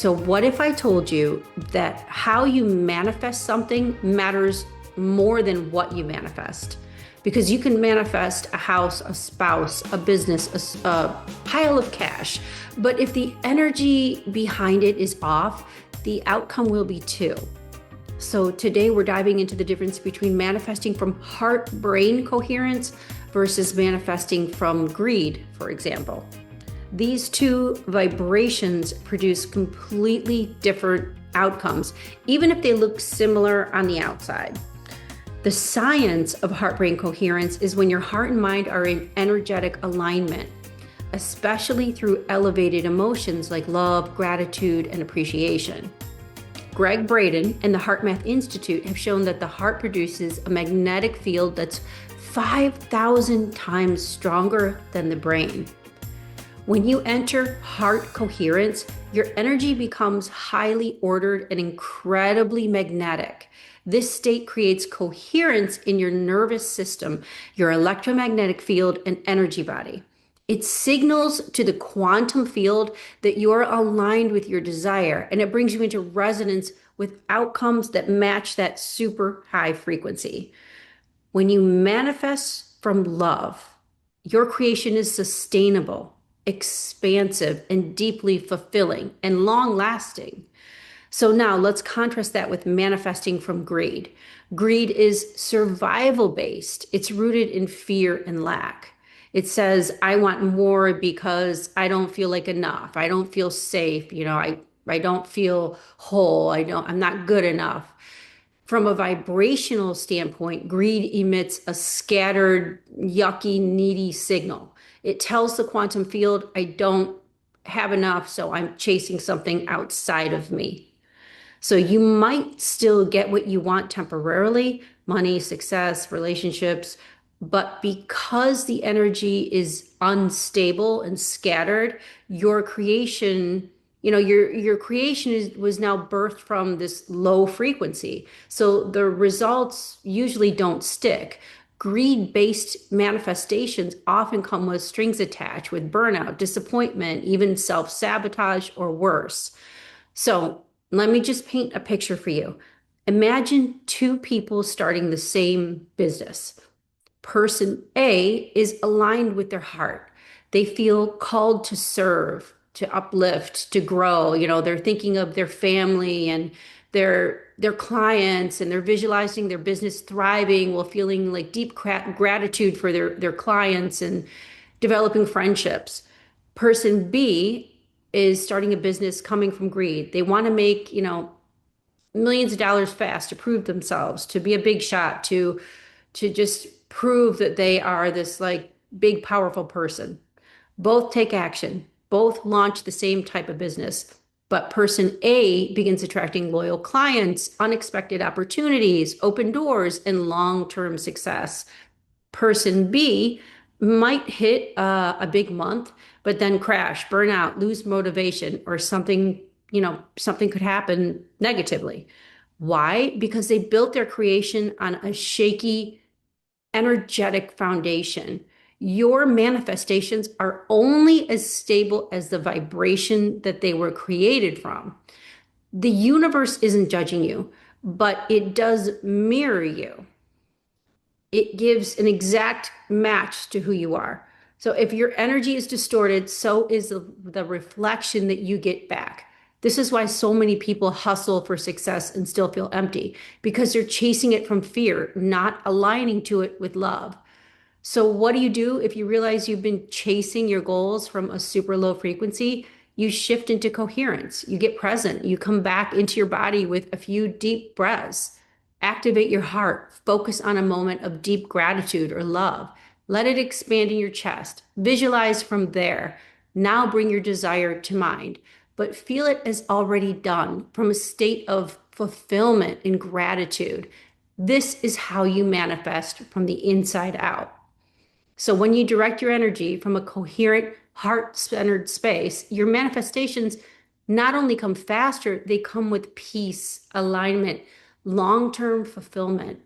So, what if I told you that how you manifest something matters more than what you manifest? Because you can manifest a house, a spouse, a business, a pile of cash. But if the energy behind it is off, the outcome will be too. So, today we're diving into the difference between manifesting from heart brain coherence versus manifesting from greed, for example. These two vibrations produce completely different outcomes, even if they look similar on the outside. The science of heart-brain coherence is when your heart and mind are in energetic alignment, especially through elevated emotions like love, gratitude, and appreciation. Gregg Braden and the HeartMath Institute have shown that the heart produces a magnetic field that's 5,000 times stronger than the brain. When you enter heart coherence, your energy becomes highly ordered and incredibly magnetic. This state creates coherence in your nervous system, your electromagnetic field, and energy body. It signals to the quantum field that you're aligned with your desire, and it brings you into resonance with outcomes that match that super high frequency. When you manifest from love, your creation is sustainable, expansive, and deeply fulfilling and long lasting. So now let's contrast that with manifesting from greed. Greed is survival based. It's rooted in fear and lack. It says, I want more because I don't feel like enough. I don't feel safe. I don't feel whole. I'm not good enough. From a vibrational standpoint, greed emits a scattered, yucky, needy signal. It tells the quantum field, I don't have enough, so I'm chasing something outside of me. So you might still get what you want temporarily, money, success, relationships, but because the energy is unstable and scattered, your creation, your creation was now birthed from this low frequency. So the results usually don't stick. Greed-based manifestations often come with strings attached, with burnout, disappointment, even self-sabotage, or worse. So let me just paint a picture for you. Imagine two people starting the same business. Person A is aligned with their heart. They feel called to serve, to uplift, to grow. They're thinking of their family and their clients, and they're visualizing their business thriving while feeling like deep gratitude for their clients and developing friendships. Person B is starting a business coming from greed. They want to make, millions of dollars fast to prove themselves, to be a big shot, to just prove that they are this like big, powerful person. Both take action, both launch the same type of business. But person A begins attracting loyal clients, unexpected opportunities, open doors, and long-term success. Person B might hit a big month, but then crash, burn out, lose motivation, or something could happen negatively. Why? Because they built their creation on a shaky, energetic foundation. Your manifestations are only as stable as the vibration that they were created from. The universe isn't judging you, but it does mirror you. It gives an exact match to who you are. So if your energy is distorted, so is the reflection that you get back. This is why so many people hustle for success and still feel empty, because they're chasing it from fear, not aligning to it with love. So what do if you realize you've been chasing your goals from a super low frequency? You shift into coherence. You get present. You come back into your body with a few deep breaths. Activate your heart. Focus on a moment of deep gratitude or love. Let it expand in your chest. Visualize from there. Now bring your desire to mind, but feel it as already done from a state of fulfillment and gratitude. This is how you manifest from the inside out. So when you direct your energy from a coherent, heart-centered space, your manifestations not only come faster, they come with peace, alignment, long-term fulfillment.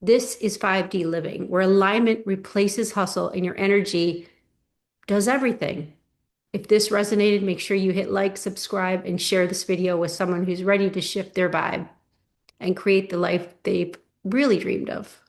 This is 5D living, where alignment replaces hustle and your energy does everything. If this resonated, make sure you hit like, subscribe, and share this video with someone who's ready to shift their vibe and create the life they've really dreamed of.